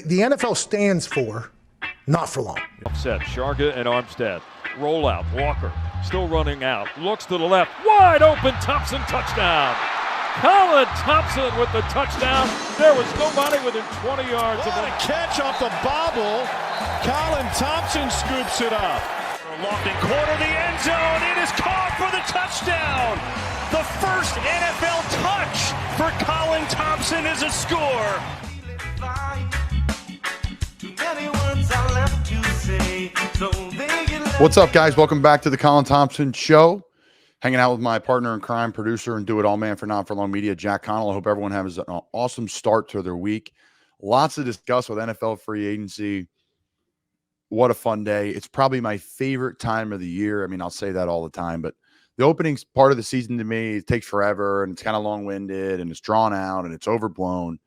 The NFL stands for not for long. Set, Sharga and Armstead. Roll out, Walker still running out. Looks to the left, wide open, Thompson touchdown. Colin Thompson with the touchdown. There was nobody within 20 yards of him. What a catch off the bobble. Colin Thompson scoops it up. Lofting corner, the end zone. It is caught for the touchdown. The first NFL touch for Colin Thompson is a score. What's up, guys? Welcome back to the Colin Thompson Show. Hanging out with my partner in crime, producer, and do-it-all man for Not For Long Media, Jack Connell. I hope everyone has an awesome start to their week. Lots to discuss with NFL free agency. What a fun day. It's probably my favorite time of the year. I mean, I'll say that all the time, but the opening part of the season to me, it takes forever, and it's kind of long-winded, and it's drawn out, and it's overblown.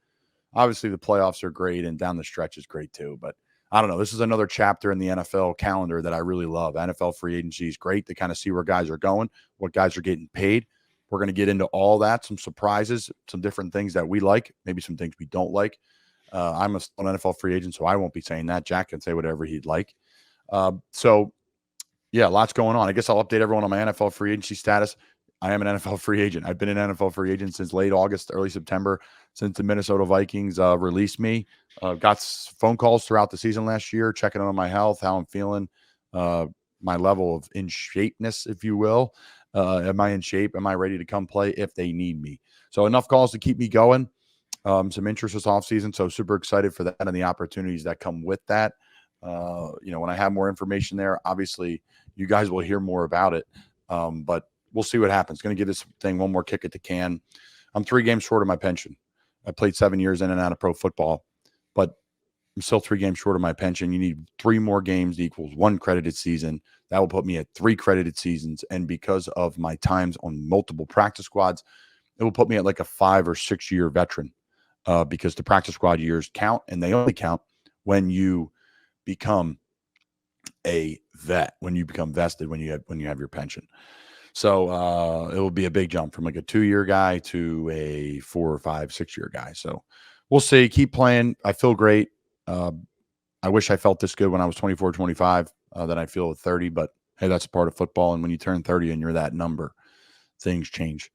Obviously, the playoffs are great, and down the stretch is great too, but I don't know. This is another chapter in the NFL calendar that I really love. NFL free agency is great to kind of see where guys are going, what guys are getting paid. We're going to get into all that, some surprises, some different things that we like, maybe some things we don't like. I'm an NFL free agent, so I won't be saying that. Jack can say whatever he'd like. So, yeah, lots going on. I guess I'll update everyone on my NFL free agency status. I am an NFL free agent. I've been an NFL free agent since late August, early September, since the Minnesota Vikings released me. Got phone calls throughout the season last year, checking on my health, how I'm feeling, my level of in shapeness, if you will. Am I in shape? Am I ready to come play if they need me? So enough calls to keep me going. Some interest this offseason, so super excited for that and the opportunities that come with that. When I have more information there, obviously you guys will hear more about it. But we'll see what happens. Going to give this thing one more kick at the can. I'm 3 games short of my pension. I played 7 years in and out of pro football, but I'm still 3 games short of my pension. You need 3 more games equals 1 credited season. That will put me at 3 credited seasons. And because of my times on multiple practice squads, it will put me at like a 5 or 6 year veteran because the practice squad years count, and they only count when you become a vet, when you become vested, when you have your pension. So it will be a big jump from like a 2-year guy to a 4 or 5, 6 year guy. So we'll see. Keep playing. I feel great. I wish I felt this good when I was 24, 25 than I feel at 30. But hey, that's a part of football. And when you turn 30 and you're that number, things change.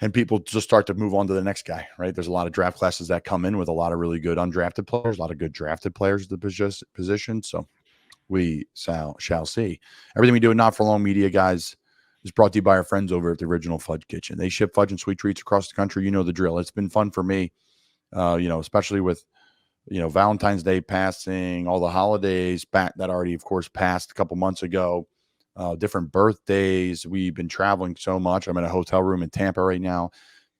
And people just start to move on to the next guy, right? There's a lot of draft classes that come in with a lot of really good undrafted players, a lot of good drafted players at the position. So we shall see. Everything we do at Not For Long Media, guys, is brought to you by our friends over at the Original Fudge Kitchen. They ship fudge and sweet treats across the country. You know the drill. It's been fun for me, especially with, Valentine's Day passing, all the holidays back that already, of course, passed a couple months ago, different birthdays. We've been traveling so much. I'm in a hotel room in Tampa right now.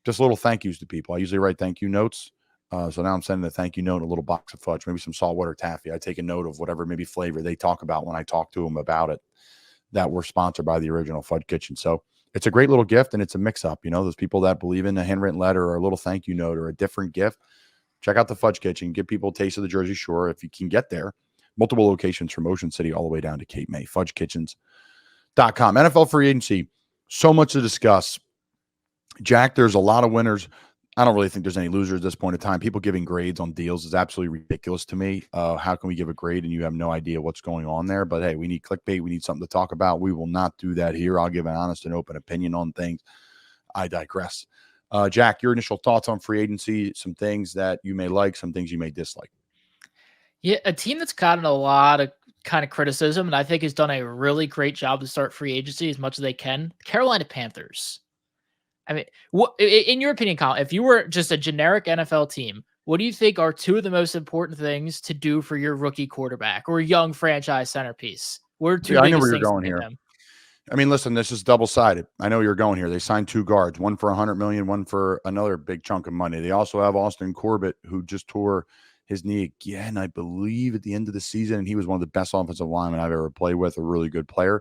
Just little thank yous to people. I usually write thank you notes. So now I'm sending a thank you note in a little box of fudge, maybe some saltwater taffy. I take a note of whatever maybe flavor they talk about when I talk to them about it, that we're sponsored by the Original Fudge Kitchen. So it's a great little gift, and it's a mix-up. Those people that believe in a handwritten letter or a little thank you note or a different gift, check out the Fudge Kitchen. Give people a taste of the Jersey Shore if you can get there. Multiple locations from Ocean City all the way down to Cape May. FudgeKitchens.com. NFL free agency, so much to discuss. Jack, there's a lot of winners. I don't really think there's any losers at this point in time. People giving grades on deals is absolutely ridiculous to me. How can we give a grade and you have no idea what's going on there? But hey, we need clickbait. We need something to talk about. We will not do that here. I'll give an honest and open opinion on things. I digress. Jack, your initial thoughts on free agency, some things that you may like, some things you may dislike. Yeah, a team that's gotten a lot of kind of criticism and I think has done a really great job to start free agency as much as they can, Carolina Panthers. I mean, what, in your opinion, Colin, if you were just a generic NFL team, what do you think are 2 of the most important things to do for your rookie quarterback or young franchise centerpiece? What are 2 I know biggest where you're things going here. I mean, listen, this is double-sided. I know you're going here. They signed 2 guards, one for $100 million, one for another big chunk of money. They also have Austin Corbett, who just tore his knee again, I believe, at the end of the season, and he was one of the best offensive linemen I've ever played with, a really good player.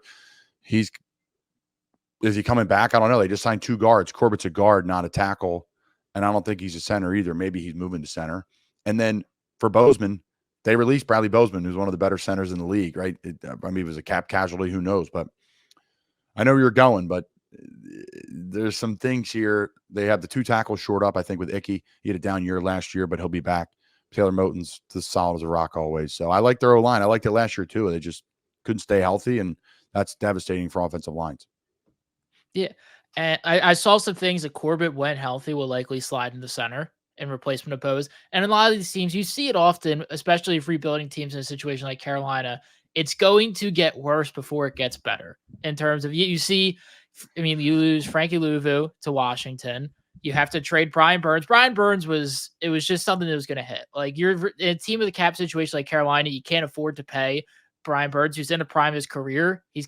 Is he coming back? I don't know. They just signed 2 guards. Corbett's a guard, not a tackle. And I don't think he's a center either. Maybe he's moving to center. And then for Bozeman, they released Bradley Bozeman, who's one of the better centers in the league, right? He was a cap casualty. Who knows? But I know where you're going, but there's some things here. They have the 2 tackles short up, I think, with Icky. He had a down year last year, but he'll be back Taylor Moton's as solid as a rock always. So I like their O-line. I liked it last year too. They just couldn't stay healthy, and that's devastating for offensive lines. Yeah. And I saw some things that Corbett, when healthy, will likely slide into center in replacement of Bose. And a lot of these teams, you see it often, especially if rebuilding teams in a situation like Carolina, it's going to get worse before it gets better. In terms of you see, I mean, you lose Frankie Louvu to Washington. You have to trade Brian Burns. Brian Burns was just something that was going to hit. Like, you're in a team with a cap situation like Carolina, you can't afford to pay Brian Burns, who's in the prime of his career. He's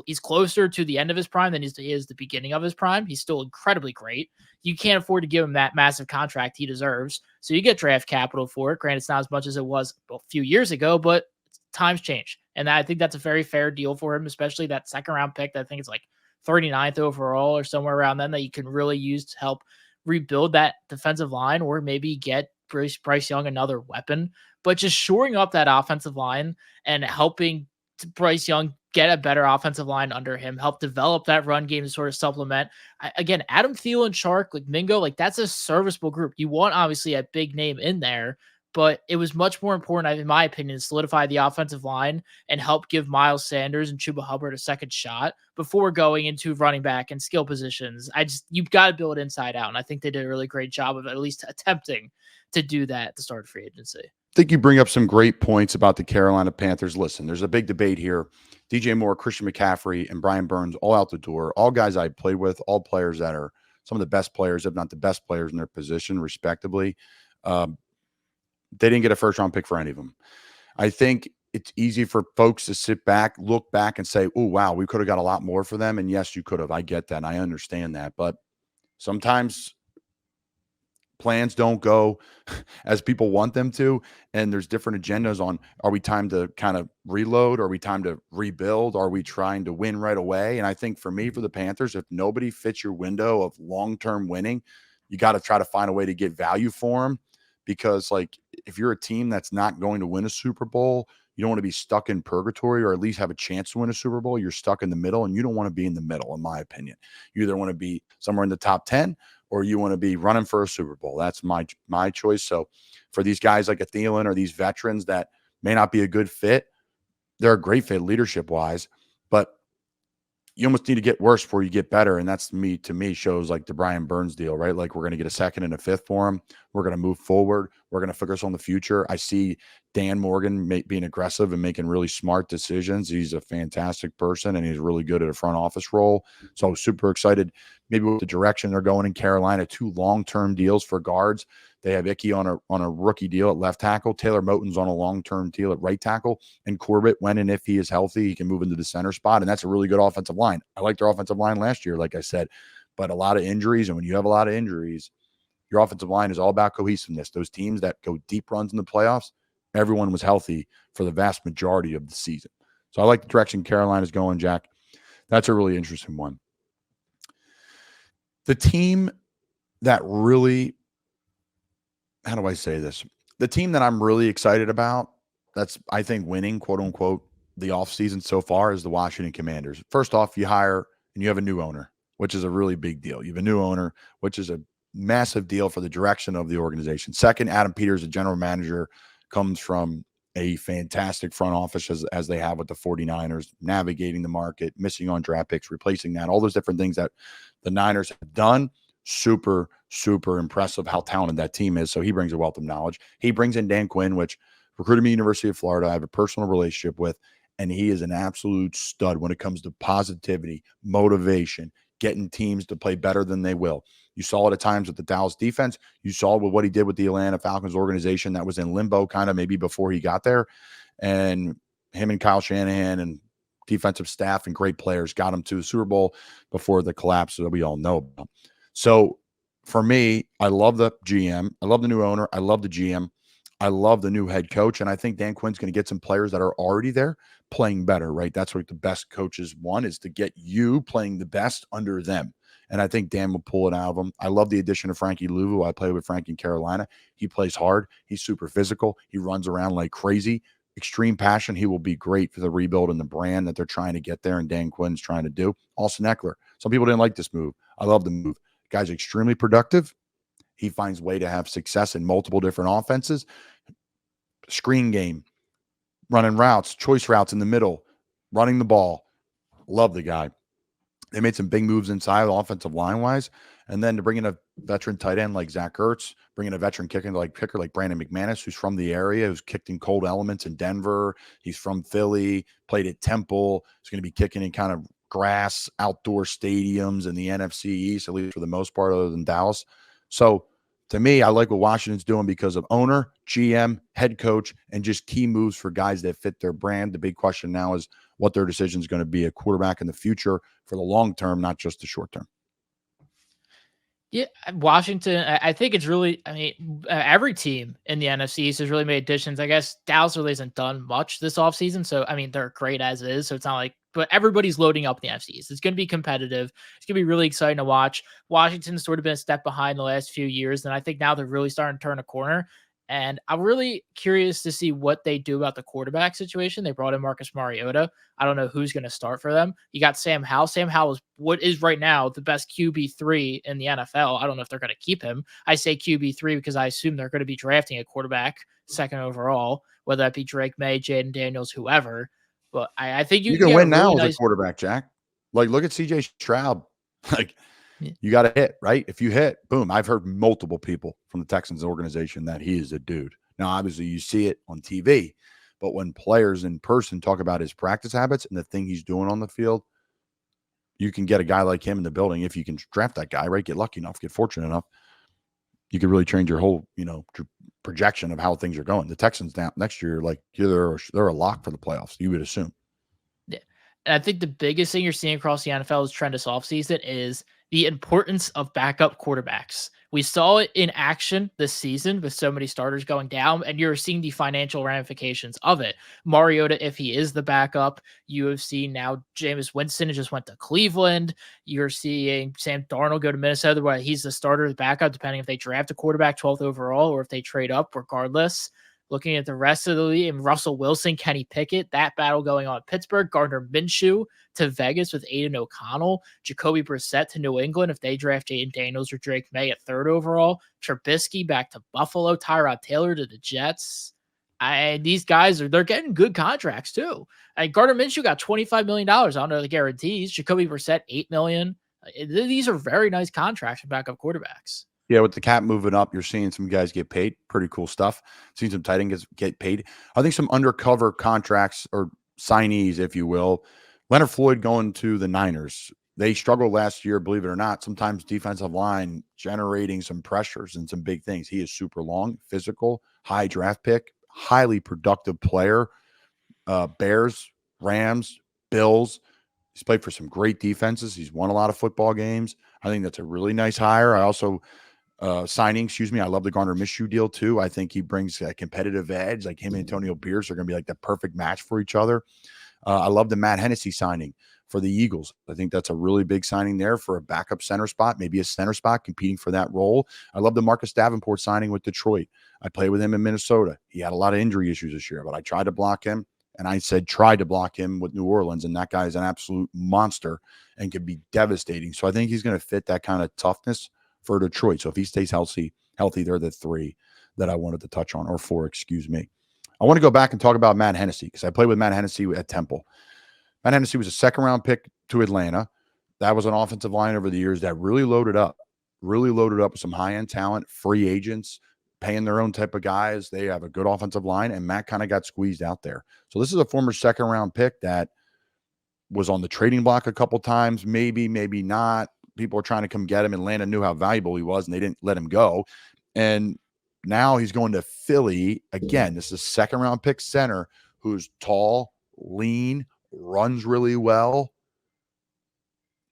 he's closer to the end of his prime than he is the beginning of his prime. He's still incredibly great. You can't afford to give him that massive contract he deserves. So you get draft capital for it. Granted, it's not as much as it was a few years ago, but times change. And I think that's a very fair deal for him, especially that second round pick that I think it's like 39th overall or somewhere around then, that you can really use to help rebuild that defensive line, or maybe get Bryce Young another weapon. But just shoring up that offensive line and helping Bryce Young get a better offensive line under him, help develop that run game to sort of supplement. Again, Adam Thielen, Chark, like Mingo, like that's a serviceable group. You want obviously a big name in there, but it was much more important, in my opinion, to solidify the offensive line and help give Miles Sanders and Chuba Hubbard a second shot before going into running back and skill positions. You've got to build inside out. And I think they did a really great job of at least attempting to do that at the start of free agency. I think you bring up some great points about the Carolina Panthers. Listen, there's a big debate here. DJ Moore, Christian McCaffrey, and Brian Burns all out the door. All guys I played with, all players that are some of the best players, if not the best players in their position, respectively. They didn't get a first-round pick for any of them. I think it's easy for folks to sit back, look back, and say, oh, wow, we could have got a lot more for them. And yes, you could have. I get that, and I understand that. But sometimes plans don't go as people want them to, and there's different agendas on, are we time to kind of reload? Are we time to rebuild? Are we trying to win right away? And I think for me, for the Panthers, if nobody fits your window of long-term winning, you got to try to find a way to get value for them, because like if you're a team that's not going to win a Super Bowl, you don't want to be stuck in purgatory, or at least have a chance to win a Super Bowl. You're stuck in the middle, and you don't want to be in the middle, in my opinion. You either want to be somewhere in the top 10, or you want to be running for a Super Bowl. That's my choice. So for these guys like a Thielen or these veterans that may not be a good fit, they're a great fit leadership-wise, but you almost need to get worse before you get better. And that's to me shows like the Brian Burns deal, right? Like, we're going to get a second and a fifth for him. We're going to move forward. We're going to focus on the future. I see Dan Morgan being aggressive and making really smart decisions. He's a fantastic person, and he's really good at a front office role. So I was super excited maybe with the direction they're going in Carolina. 2 long-term deals for guards. They have Icky on a rookie deal at left tackle. Taylor Moton's on a long-term deal at right tackle. And Corbett, when and if he is healthy, he can move into the center spot. And that's a really good offensive line. I liked their offensive line last year, like I said, but a lot of injuries. And when you have a lot of injuries, your offensive line is all about cohesiveness. Those teams that go deep runs in the playoffs, everyone was healthy for the vast majority of the season. So I like the direction Carolina's going, Jack. That's a really interesting one. The team that really, how do I say this? The team that I'm really excited about, that's, I think, winning, quote unquote, the offseason so far, is the Washington Commanders. First off, you hire and you have a new owner, which is a really big deal. You have a new owner, which is a massive deal for the direction of the organization. Second, Adam Peters, the general manager, comes from a fantastic front office as they have with the 49ers, navigating the market, missing on draft picks, replacing that, all those different things that the Niners have done. Super, super impressive how talented that team is. So he brings a wealth of knowledge. He brings in Dan Quinn, which recruited me University of Florida. I have a personal relationship with, and he is an absolute stud when it comes to positivity, motivation, getting teams to play better than they will. You saw it at times with the Dallas defense. You saw it with what he did with the Atlanta Falcons organization that was in limbo kind of maybe before he got there. And him and Kyle Shanahan and defensive staff and great players got him to the Super Bowl before the collapse that we all know about. So for me, I love the GM. I love the new owner. I love the GM. I love the new head coach. And I think Dan Quinn's going to get some players that are already there playing better, right? That's what the best coaches want, is to get you playing the best under them. And I think Dan will pull it out of them. I love the addition of Frankie Louvu. I played with Frankie in Carolina. He plays hard. He's super physical. He runs around like crazy. Extreme passion. He will be great for the rebuild and the brand that they're trying to get there, and Dan Quinn's trying to do. Austin Eckler. Some people didn't like this move. I love the move. Guy's extremely productive. He finds a way to have success in multiple different offenses. screen game, running routes, choice routes in the middle, running the ball. Love the guy. They made some big moves inside offensive line wise. And then to bring in a veteran tight end like Zach Ertz, bring in a veteran kicker like Brandon McManus, who's from the area, who's kicked in cold elements in Denver. He's from Philly, played at Temple. He's going to be kicking in kind of grass, outdoor stadiums in the NFC East, at least for the most part, other than Dallas. So to me, I like what Washington's doing because of owner, GM, head coach, and just key moves for guys that fit their brand. The big question now is what their decision is going to be a quarterback in the future for the long term, not just the short term. Yeah, Washington, I think it's really, I mean, every team in the NFC East has really made additions. I guess Dallas really hasn't done much this offseason. So, I mean, they're great as is. So it's not like, but everybody's loading up in the NFC East. It's going to be competitive. It's going to be really exciting to watch. Washington's sort of been a step behind the last few years. And I think now they're really starting to turn a corner. And I'm really curious to see what they do about the quarterback situation. They brought in Marcus Mariota. I don't know who's going to start for them. You got Sam Howell. Sam Howell is what is right now the best QB3 in the NFL. I don't know if they're going to keep him. I say QB3 because I assume they're going to be drafting a quarterback second overall, whether that be Drake May, Jaden Daniels, whoever. But I think you can win really now as a quarterback, Jack. Like, look at CJ Stroud. Like, you got to hit, right? If you hit, boom. I've heard multiple people from the Texans organization that he is a dude. Now, obviously, you see it on TV, but when players in person talk about his practice habits and the thing he's doing on the field, you can get a guy like him in the building. If you can draft that guy, right? Get lucky enough, get fortunate enough, you could really change your whole, projection of how things are going. The Texans down next year, like they're a lock for the playoffs, you would assume. Yeah. And I think the biggest thing you're seeing across the NFL's trend this offseason is the importance of backup quarterbacks. We saw it in action this season with so many starters going down, and you're seeing the financial ramifications of it. Mariota, if he is the backup, you have seen now Jameis Winston just went to Cleveland. You're seeing Sam Darnold go to Minnesota, where he's the starter, the backup, depending if they draft a quarterback 12th overall or if they trade up, regardless. Looking at the rest of the league, and Russell Wilson, Kenny Pickett, that battle going on at Pittsburgh, Gardner Minshew to Vegas with Aiden O'Connell, Jacoby Brissett to New England if they draft Jaden Daniels or Drake May at 3rd overall, Trubisky back to Buffalo, Tyrod Taylor to the Jets. These guys they're getting good contracts too. Gardner Minshew got $25 million under the guarantees. Jacoby Brissett $8 million. These are very nice contracts for backup quarterbacks. Yeah, with the cap moving up, you're seeing some guys get paid. Pretty cool stuff. Seeing some tight ends get paid. I think some undercover contracts or signees, if you will. Leonard Floyd going to the Niners. They struggled last year, believe it or not. Sometimes defensive line generating some pressures and some big things. He is super long, physical, high draft pick, highly productive player. Bears, Rams, Bills. He's played for some great defenses. He's won a lot of football games. I think that's a really nice hire. I also signing, I love the Gardner Minshew deal too. I think he brings a competitive edge. Like him and Antonio Pierce are going to be like the perfect match for each other. I love the Matt Hennessy signing for the Eagles. I think that's a really big signing there for a backup center spot, maybe a center spot competing for that role. I love the Marcus Davenport signing with Detroit. I played with him in Minnesota. He had a lot of injury issues this year, but I tried to block him. And I said, try to block him with New Orleans. And that guy is an absolute monster and could be devastating. So I think he's going to fit that kind of toughness for Detroit. So if he stays healthy, they're the 3 that I wanted to touch on, or 4, excuse me. I want to go back and talk about Matt Hennessy because I played with Matt Hennessy at Temple. Matt Hennessy was a 2nd-round pick to Atlanta. That was an offensive line over the years that really loaded up with some high-end talent, free agents, paying their own type of guys. They have a good offensive line, and Matt kind of got squeezed out there. So this is a former 2nd-round pick that was on the trading block a couple times, maybe not. People are trying to come get him. Atlanta knew how valuable he was, and they didn't let him go. And now he's going to Philly. Again, this is a 2nd-round pick center who's tall, lean, runs really well.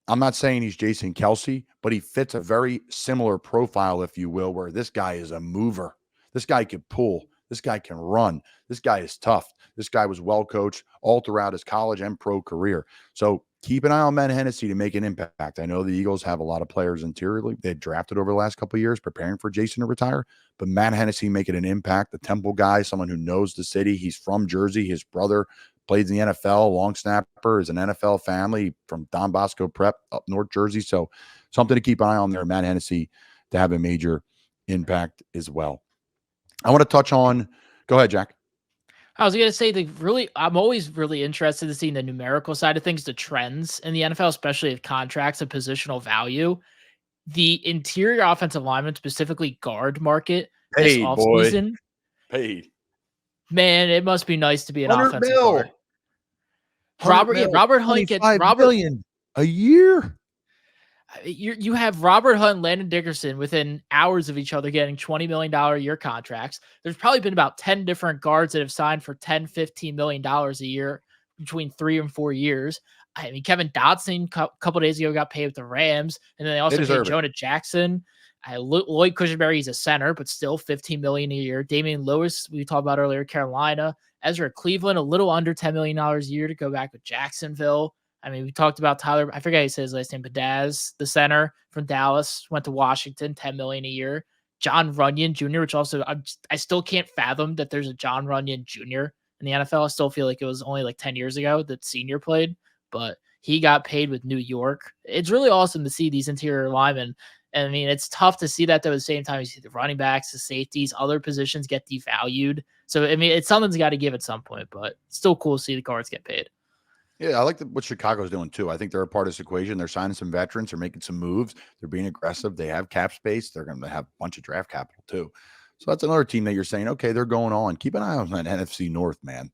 I'm not saying he's Jason Kelce, but he fits a very similar profile, if you will, where this guy is a mover. This guy can pull. This guy can run. This guy is tough. This guy was well coached all throughout his college and pro career. So keep an eye on Matt Hennessy to make an impact. I know the Eagles have a lot of players interiorly they've drafted over the last couple of years preparing for Jason to retire, but Matt Hennessy making an impact. The Temple guy, someone who knows the city. He's from Jersey. His brother played in the NFL, long snapper, is an NFL family from Don Bosco Prep up North Jersey. So something to keep an eye on there, Matt Hennessy, to have a major impact as well. I want to touch on, go ahead, Jack. I was gonna say I'm always really interested to see the numerical side of things, the trends in the NFL, especially if contracts and positional value. The interior offensive lineman, specifically guard market this Paid, boy. offseason, Paid. man, it must be nice to be an 100 offensive mil. guard. 100 mil, Robert Hunt 25 million a year. You have Robert Hunt and Landon Dickerson within hours of each other getting $20 million a year contracts. There's probably been about 10 different guards that have signed for $10, $15 million a year between 3 and 4 years. I mean, Kevin Dotson a couple days ago got paid with the Rams, and then they also paid Jonah Jackson. Lloyd Cushenberry, he's a center, but still $15 million a year. Damian Lewis, we talked about earlier, Carolina. Ezra Cleveland, a little under $10 million a year to go back with Jacksonville. I mean, we talked about Tyler, I forget how he says his last name, Badaz, the center from Dallas, went to Washington, $10 million a year. John Runyon Jr., which also, I still can't fathom that there's a John Runyon Jr. in the NFL. I still feel like it was only like 10 years ago that senior played, but he got paid with New York. It's really awesome to see these interior linemen. And I mean, it's tough to see that, though, at the same time, you see the running backs, the safeties, other positions get devalued. So, I mean, it's something's got to give at some point, but it's still cool to see the guards get paid. Yeah, I like what Chicago's doing too. I think they're a part of this equation. They're signing some veterans. They're making some moves. They're being aggressive. They have cap space. They're going to have a bunch of draft capital too. So that's another team that you're saying, okay, they're going on. Keep an eye on that NFC North, man.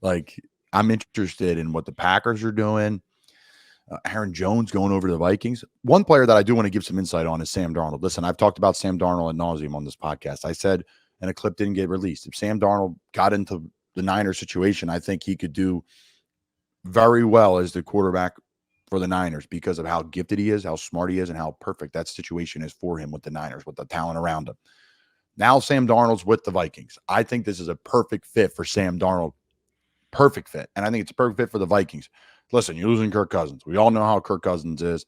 Like, I'm interested in what the Packers are doing. Aaron Jones going over to the Vikings. One player that I do want to give some insight on is Sam Darnold. Listen, I've talked about Sam Darnold ad nauseum on this podcast. I said, and a clip didn't get released, if Sam Darnold got into the Niners situation, I think he could do very well as the quarterback for the Niners because of how gifted he is, how smart he is, and how perfect that situation is for him with the Niners, with the talent around him. Now Sam Darnold's with the Vikings. I think this is a perfect fit for Sam Darnold. Perfect fit. And I think it's a perfect fit for the Vikings. Listen, you're losing Kirk Cousins. We all know how Kirk Cousins is.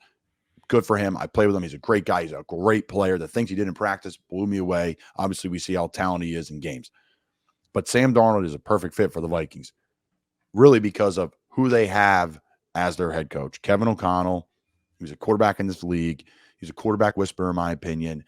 Good for him. I play with him. He's a great guy. He's a great player. The things he did in practice blew me away. Obviously, we see how talented he is in games. But Sam Darnold is a perfect fit for the Vikings, really because of who they have as their head coach. Kevin O'Connell, he's a quarterback in this league. He's a quarterback whisperer, in my opinion.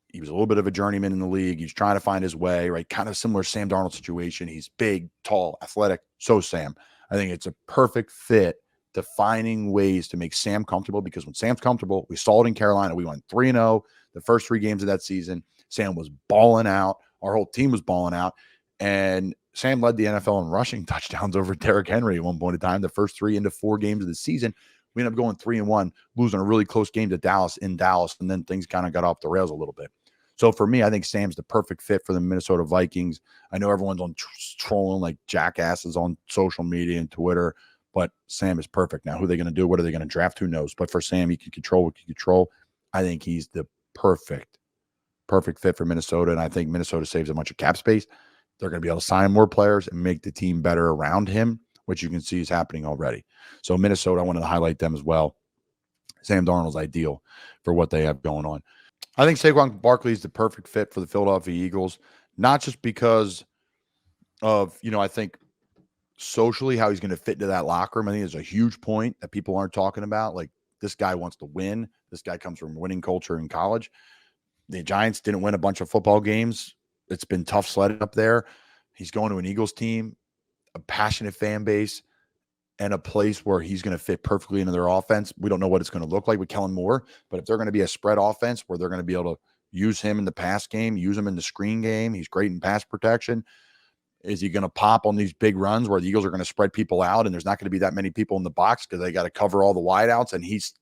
He was a little bit of a journeyman in the league. He's trying to find his way, right? Kind of similar Sam Darnold situation. He's big, tall, athletic. So Sam. I think it's a perfect fit to finding ways to make Sam comfortable, because when Sam's comfortable, we saw it in Carolina. We went 3-0 the first 3 games of that season. Sam was balling out. Our whole team was balling out. And Sam led the NFL in rushing touchdowns over Derrick Henry at one point in time. The first 3 into 4 games of the season, we ended up going 3-1, losing a really close game to Dallas in Dallas, and then things kind of got off the rails a little bit. So for me, I think Sam's the perfect fit for the Minnesota Vikings. I know everyone's on trolling like jackasses on social media and Twitter, but Sam is perfect. Now, who are they going to do? What are they going to draft? Who knows? But for Sam, he can control what he can control. I think he's the perfect fit for Minnesota, and I think Minnesota saves a bunch of cap space. They're going to be able to sign more players and make the team better around him, which you can see is happening already. So Minnesota, I wanted to highlight them as well. Sam Darnold's ideal for what they have going on. I think Saquon Barkley is the perfect fit for the Philadelphia Eagles, not just because of, I think socially how he's going to fit into that locker room. I think there's a huge point that people aren't talking about. Like, this guy wants to win. This guy comes from winning culture in college. The Giants didn't win a bunch of football games. It's been tough sledding up there. He's going to an Eagles team, a passionate fan base, and a place where he's going to fit perfectly into their offense. We don't know what it's going to look like with Kellen Moore, but if they're going to be a spread offense where they're going to be able to use him in the pass game, use him in the screen game, he's great in pass protection. Is he going to pop on these big runs where the Eagles are going to spread people out and there's not going to be that many people in the box because they got to cover all the wideouts, and he's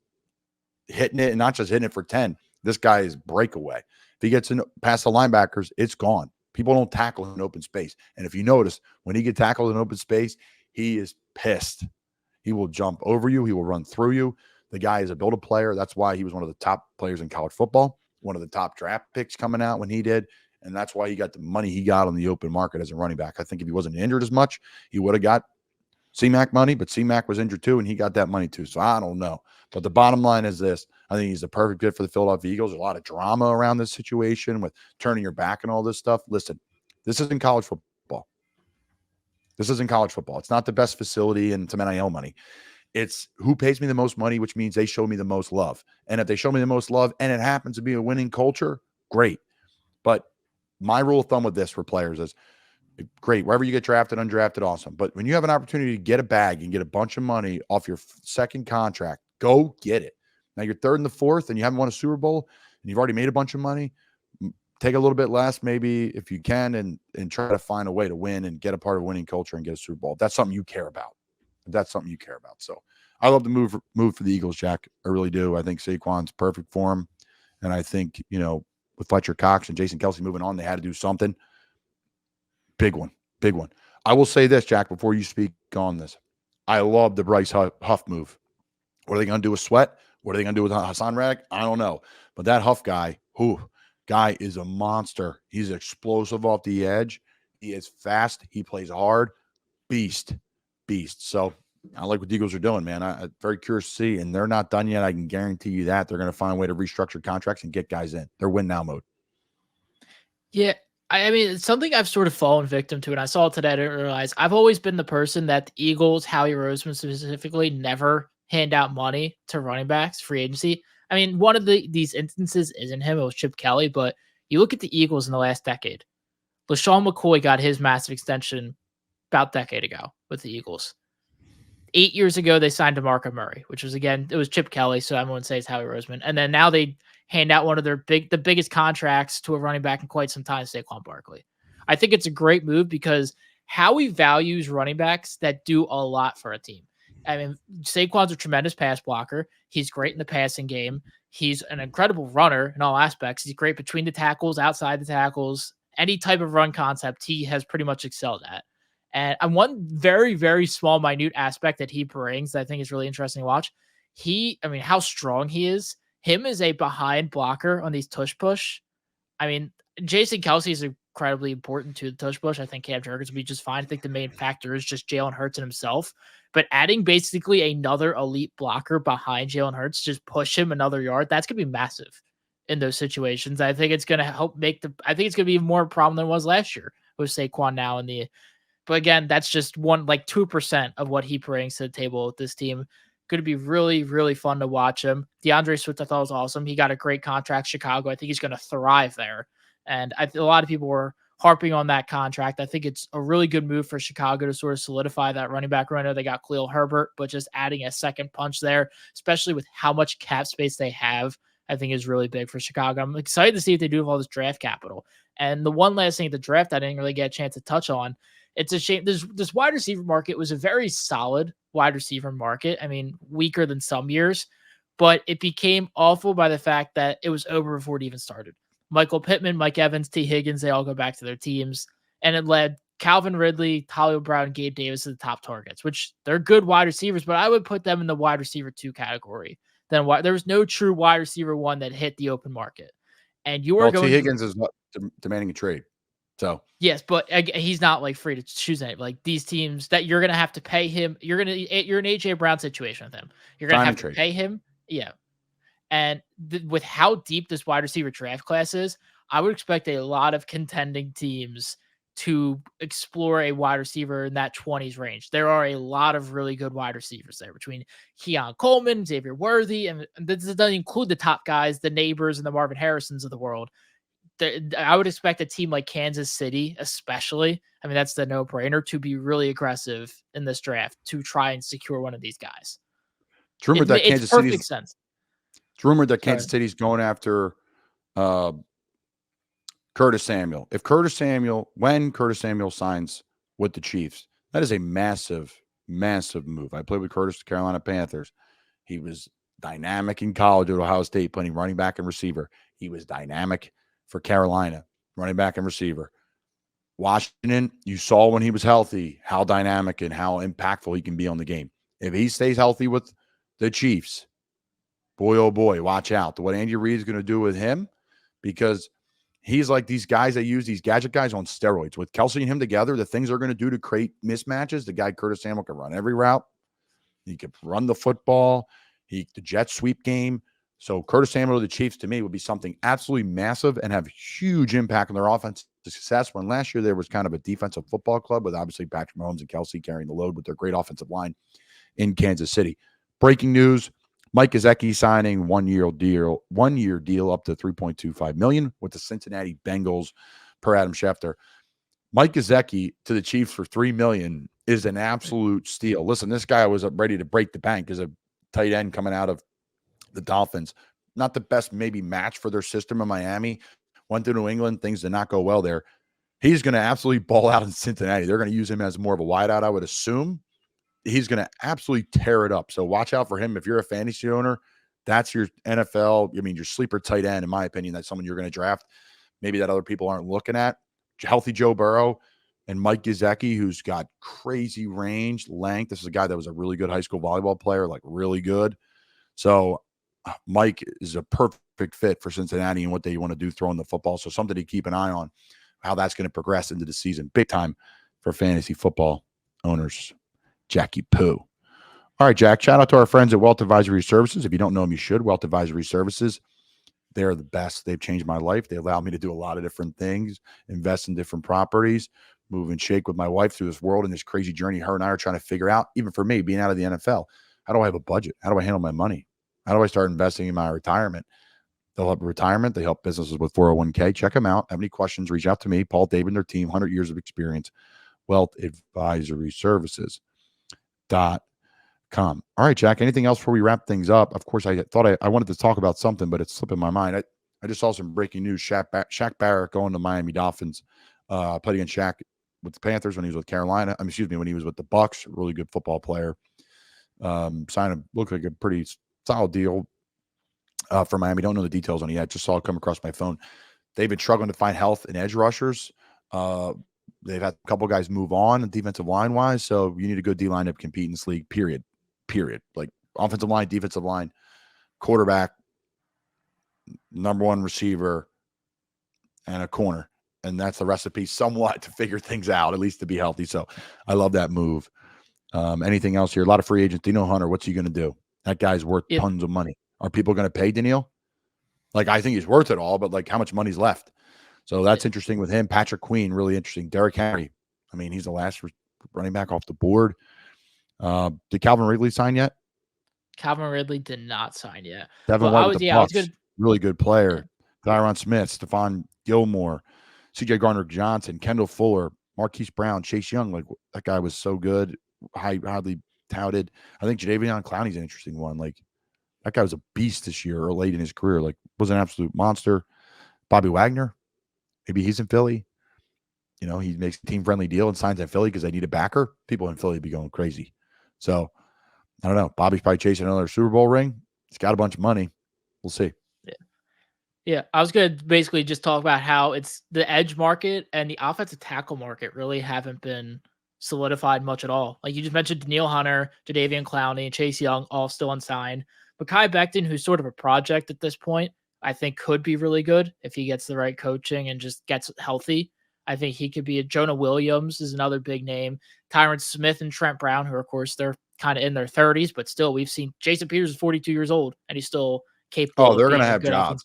hitting it and not just hitting it for 10. This guy is breakaway. If he gets in past the linebackers, it's gone. People don't tackle in open space. And if you notice, when he gets tackled in open space, he is pissed. He will jump over you. He will run through you. The guy is a build-a player. That's why he was one of the top players in college football, one of the top draft picks coming out when he did. And that's why he got the money he got on the open market as a running back. I think if he wasn't injured as much, he would have got C-Mac money, but C-Mac was injured too, and he got that money too. So I don't know. But the bottom line is this. I think he's the perfect fit for the Philadelphia Eagles. There's a lot of drama around this situation with turning your back and all this stuff. Listen, this isn't college football. This isn't college football. It's not the best facility and some NIL money. It's who pays me the most money, which means they show me the most love. And if they show me the most love and it happens to be a winning culture, great. But my rule of thumb with this for players is great. Wherever you get drafted, undrafted, awesome. But when you have an opportunity to get a bag and get a bunch of money off your second contract, go get it. Now you're third and the fourth and you haven't won a Super Bowl and you've already made a bunch of money. Take a little bit less, maybe if you can, and try to find a way to win and get a part of winning culture and get a Super Bowl. If that's something you care about. So I love the move for the Eagles, Jack. I really do. I think Saquon's perfect for him. And I think, with Fletcher Cox and Jason Kelce moving on, they had to do something. Big one. I will say this, Jack, before you speak on this. I love the Bryce Huff move. What are they going to do with Sweat? What are they going to do with Hassan Reddick? I don't know. But that Huff guy, guy is a monster. He's explosive off the edge. He is fast. He plays hard. Beast. So I like what the Eagles are doing, man. I'm very curious to see, and they're not done yet. I can guarantee you that. They're going to find a way to restructure contracts and get guys in. They're win now mode. Yeah. I mean, it's something I've sort of fallen victim to, and I saw it today. I didn't realize I've always been the person that the Eagles, Howie Roseman specifically, never hand out money to running backs, free agency. I mean, one of these instances isn't him. It was Chip Kelly. But you look at the Eagles in the last decade. LaShawn McCoy got his massive extension about a decade ago with the Eagles. 8 years ago, they signed DeMarco Murray, which was, again, it was Chip Kelly, so everyone says Howie Roseman. And then now they hand out one of the biggest contracts to a running back in quite some time, Saquon Barkley. I think it's a great move because Howie values running backs that do a lot for a team. I mean, Saquon's a tremendous pass blocker. He's great in the passing game. He's an incredible runner in all aspects. He's great between the tackles, outside the tackles. Any type of run concept, he has pretty much excelled at. And one very, very small, minute aspect that he brings that I think is really interesting to watch. How strong he is. Him as a behind blocker on these tush push. I mean, Jason Kelce is incredibly important to the tush push. I think Cam Jurgens will be just fine. I think the main factor is just Jalen Hurts and himself. But adding basically another elite blocker behind Jalen Hurts, just push him another yard, that's going to be massive in those situations. I think it's going to help I think it's going to be more a problem than it was last year with Saquon now but again, that's just 2% of what he brings to the table with this team. Going to be really, really fun to watch him. DeAndre Swift, I thought, was awesome. He got a great contract, Chicago. I think he's going to thrive there. And a lot of people were harping on that contract. I think it's a really good move for Chicago to sort of solidify that running back room. I know they got Khalil Herbert, but just adding a second punch there, especially with how much cap space they have, I think is really big for Chicago. I'm excited to see what they do with all this draft capital. And the one last thing at the draft I didn't really get a chance to touch on, it's a shame. This wide receiver market was a very solid wide receiver market. I mean, weaker than some years, but it became awful by the fact that it was over before it even started. Michael Pittman, Mike Evans, T. Higgins, they all go back to their teams. And it led Calvin Ridley, Hollywood Brown, and Gabe Davis to the top targets, which they're good wide receivers, but I would put them in the wide receiver 2 category. There was no true wide receiver 1 that hit the open market. And T. Higgins is demanding a trade. So yes, but he's not free to choose any. These teams that you're going to have to pay him, you're in an AJ Brown situation with him. You're going to have to pay him. Yeah. And with how deep this wide receiver draft class is, I would expect a lot of contending teams to explore a wide receiver in that 20s range. There are a lot of really good wide receivers there between Keon Coleman, Xavier Worthy, and this doesn't include the top guys, the Neighbors and the Marvin Harrisons of the world. I would expect a team like Kansas City, especially, I mean, that's the no-brainer, to be really aggressive in this draft to try and secure one of these guys. It's rumored that Kansas City's going after Curtis Samuel. When Curtis Samuel signs with the Chiefs, that is a massive, massive move. I played with Curtis, the Carolina Panthers. He was dynamic in college at Ohio State, playing running back and receiver. He was dynamic for Carolina, running back and receiver. Washington, you saw when he was healthy how dynamic and how impactful he can be on the game. If he stays healthy with the Chiefs, boy, oh boy, watch out. What Andy Reid is going to do with him, because he's like these guys that use these gadget guys on steroids. With Kelce and him together, the things they're going to do to create mismatches, the guy Curtis Samuel can run every route. He can run the football. The jet sweep game. So Curtis Samuel to the Chiefs, to me, would be something absolutely massive and have huge impact on their offense success. When last year there was kind of a defensive football club with obviously Patrick Mahomes and Kelce carrying the load with their great offensive line in Kansas City. Breaking news: Mike Gesicki signing one-year deal up to $3.25 million with the Cincinnati Bengals, per Adam Schefter. Mike Gesicki to the Chiefs for $3 million is an absolute steal. Listen, this guy was ready to break the bank as a tight end coming out of the Dolphins. Not the best maybe match for their system in Miami. Went to New England. Things did not go well there. He's going to absolutely ball out in Cincinnati. They're going to use him as more of a wideout, I would assume. He's going to absolutely tear it up. So watch out for him. If you're a fantasy owner, that's your NFL, your sleeper tight end, in my opinion. That's someone you're going to draft. Maybe that other people aren't looking at. Healthy Joe Burrow and Mike Gesicki, who's got crazy range, length. This is a guy that was a really good high school volleyball player, like really good. So Mike is a perfect fit for Cincinnati and what they want to do throwing the football. So something to keep an eye on, how that's going to progress into the season. Big time for fantasy football owners. Jackie Poo. All right, Jack, shout out to our friends at Wealth Advisory Services. If you don't know them, you should. Wealth Advisory Services. They're the best. They've changed my life. They allow me to do a lot of different things, invest in different properties, move and shake with my wife through this world and this crazy journey her and I are trying to figure out. Even for me, being out of the NFL, how do I have a budget? How do I handle my money? How do I start investing in my retirement? They'll help retirement. They help businesses with 401k. Check them out. Have any questions, reach out to me, Paul, David, and their team, 100 years of experience, Wealth Advisory Services.com. All right, Jack, anything else before we wrap things up? Of course, I thought I wanted to talk about something, but it's slipping my mind. I just saw some breaking news. Shaq Barrett going to Miami Dolphins. Played against Shaq with the Panthers when he was with Carolina. When he was with the Bucks. Really good football player. Looked like a pretty solid deal for Miami. Don't know the details on it yet. Just saw it come across my phone. They've been struggling to find health and edge rushers. They've had a couple guys move on defensive line wise. So you need a good D line to compete in this league, period. Like offensive line, defensive line, quarterback, number one receiver, and a corner. And that's the recipe somewhat to figure things out, at least to be healthy. So I love that move. Anything else here? A lot of free agents. Danielle Hunter, what's he going to do? That guy's worth tons of money. Are people going to pay Danielle? Like, I think he's worth it all, but like how much money's left? So that's interesting with him. Patrick Queen, really interesting. Derrick Henry. He's the last running back off the board. Did Calvin Ridley sign yet? Calvin Ridley did not sign yet. Devin White with the Bucks, really good player. Tyron Smith, Stephon Gilmore, C.J. Gardner-Johnson, Kendall Fuller, Marquise Brown, Chase Young. Like, that guy was so good, highly touted. I think Jadeveon Clowney's an interesting one. Like, that guy was a beast this year or late in his career. Like, was an absolute monster. Bobby Wagner, maybe he's in Philly. He makes a team-friendly deal and signs in Philly because they need a backer. People in Philly be going crazy. So, I don't know. Bobby's probably chasing another Super Bowl ring. He's got a bunch of money. We'll see. Yeah. I was going to basically just talk about how it's the edge market and the offensive tackle market really haven't been solidified much at all. Like you just mentioned, Danielle Hunter, Jadeveon Clowney, and Chase Young, all still unsigned. But Kai Becton, who's sort of a project at this point, I think could be really good if he gets the right coaching and just gets healthy. I think he could be Jonah Williams is another big name. Tyron Smith and Trent Brown, who of course they're kind of in their 30s, but still we've seen Jason Peters is 42 years old and he's still capable. Oh, they're going to have jobs.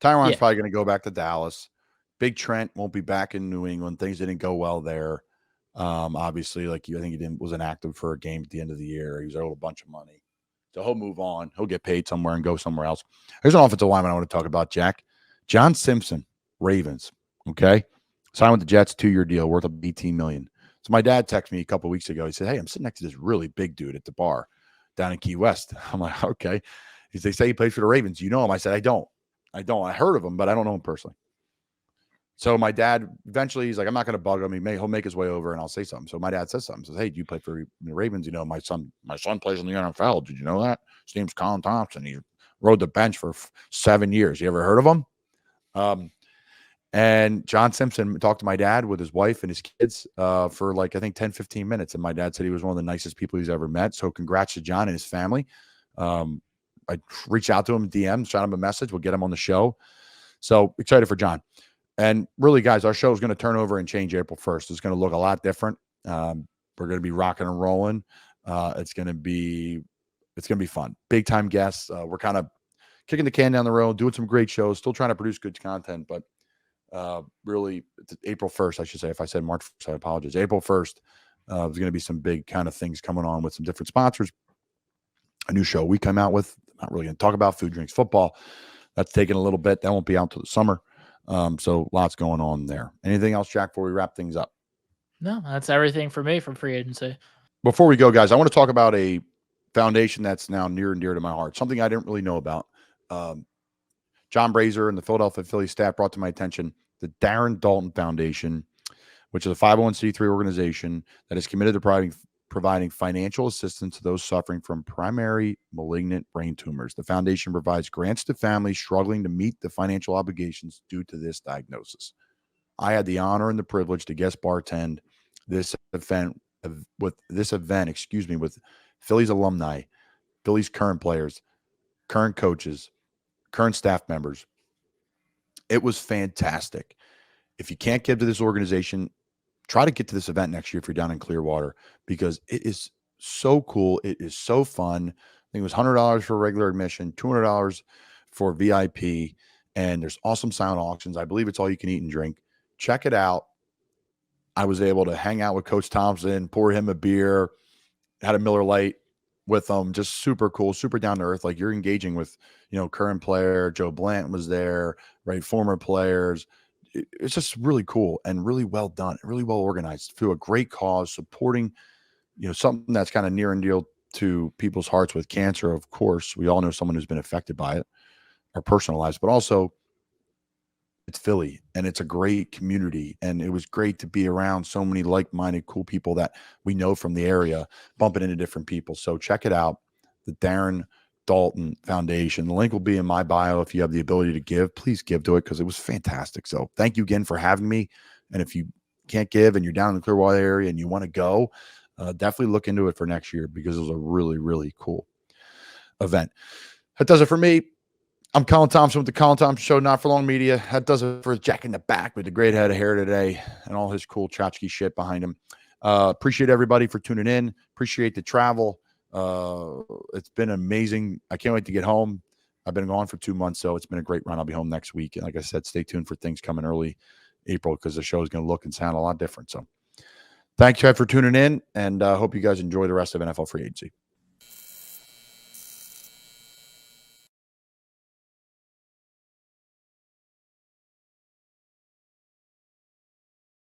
Tyron's probably going to go back to Dallas. Big Trent won't be back in New England. Things didn't go well there. Obviously, I think he wasn't active for a game at the end of the year. He was owed a bunch of money. So he'll move on. He'll get paid somewhere and go somewhere else. Here's an offensive lineman I want to talk about, Jack. John Simpson, Ravens. Okay. Signed with the Jets, 2-year deal worth $18 million. So my dad texted me a couple of weeks ago. He said, "Hey, I'm sitting next to this really big dude at the bar down in Key West." I'm like, "Okay." They say he plays for the Ravens. You know him? I said, I don't. I heard of him, but I don't know him personally. So my dad, eventually, he's like, "I'm not going to bug him. He'll make his way over and I'll say something." So my dad says something. Says, "Hey, do you play for the Ravens? My son plays in the NFL. Did you know that? His name's Colin Thompson. He rode the bench for 7 years. You ever heard of him?" And John Simpson talked to my dad with his wife and his kids for I think 10, 15 minutes. And my dad said he was one of the nicest people he's ever met. So congrats to John and his family. I reached out to him, DM, shot him a message. We'll get him on the show. So excited for John. And really, guys, our show is going to turn over and change April 1st. It's going to look a lot different. We're going to be rocking and rolling. It's going to be fun. Big time guests. We're kind of kicking the can down the road, doing some great shows, still trying to produce good content, but really it's April 1st, I should say. If I said March 1st, I apologize. April 1st, there's going to be some big kind of things coming on with some different sponsors. A new show we come out with. Not really going to talk about food, drinks, football. That's taking a little bit. That won't be out until the summer. So lots going on there. Anything else, Jack, before we wrap things up? No, that's everything for me from free agency. Before we go, guys, I want to talk about a foundation that's now near and dear to my heart, something I didn't really know about. John Brazier and the Philadelphia Phillies staff brought to my attention the Darren Dalton Foundation, which is a 501c3 organization that is committed to providing financial assistance to those suffering from primary malignant brain tumors. The foundation provides grants to families struggling to meet the financial obligations due to this diagnosis. I had the honor and the privilege to guest bartend this event with Phillies alumni, Phillies current players, current coaches, current staff members. It was fantastic. If you can't give to this organization, try to get to this event next year if you're down in Clearwater, because it is so cool. It is so fun. I think it was $100 for regular admission, $200 for VIP, and there's awesome silent auctions. I believe it's all you can eat and drink. Check it out. I was able to hang out with Coach Thompson, pour him a beer, had a Miller Lite with him. Just super cool, super down to earth. Like, you're engaging with, current player. Joe Blanton was there, right? Former players. It's just really cool and really well done, really well organized through a great cause, supporting, something that's kind of near and dear to people's hearts with cancer. Of course, we all know someone who's been affected by it, our personal lives, but also it's Philly and it's a great community. And it was great to be around so many like-minded, cool people that we know from the area, bumping into different people. So check it out, the Darren Dalton Foundation. The link will be in my bio. If you have the ability to give, please give to it, because it was fantastic. So thank you again for having me. And if you can't give and you're down in the Clearwater area and you want to go, definitely look into it for next year, because it was a really, really cool event. That does it for me. I'm Colin Thompson with the Colin Thompson Show, Not For Long Media. That does it for Jack in the Back with the great head of hair today and all his cool tchotchke shit behind him. Appreciate everybody for tuning in. Appreciate the travel. It's been amazing. I can't wait to get home. I've been gone for 2 months, so it's been a great run. I'll be home next week. And like I said, stay tuned for things coming early April, because the show is going to look and sound a lot different. So thanks, Chad, for tuning in, and hope you guys enjoy the rest of NFL free agency.